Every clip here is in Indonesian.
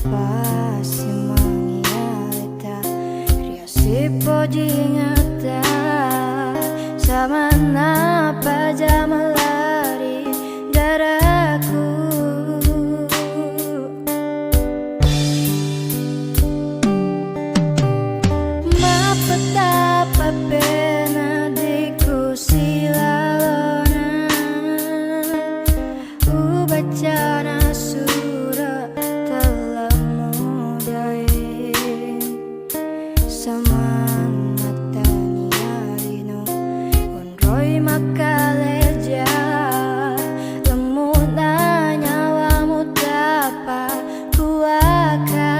pasti mengingat riasi pojingata sama napa jam lari daraku ma petapa pena diku silalona ubacana surah telah mudai sama matanya lino unroi makaleja lemuna nyawamu tapa kuaka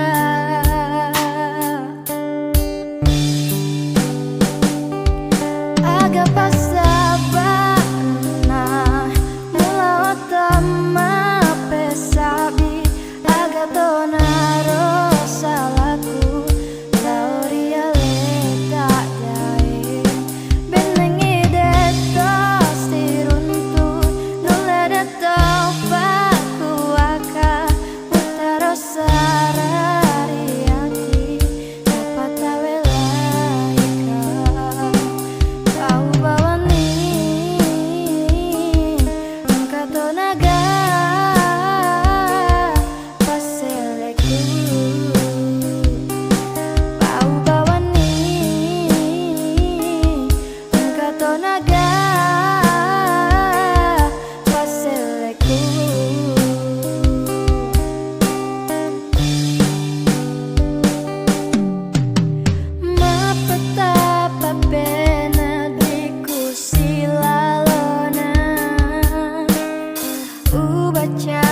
agak pasabana mula otama pesabi agak tonaro salaku lauria leta dae benengi detos tiruntu nule detau pakuaka utaro sarariati dapat tawelaika kau bawa ni angkato naga paseleku kau bawa ni angkato naga paseleku ma petapa pena diku silalona ubaca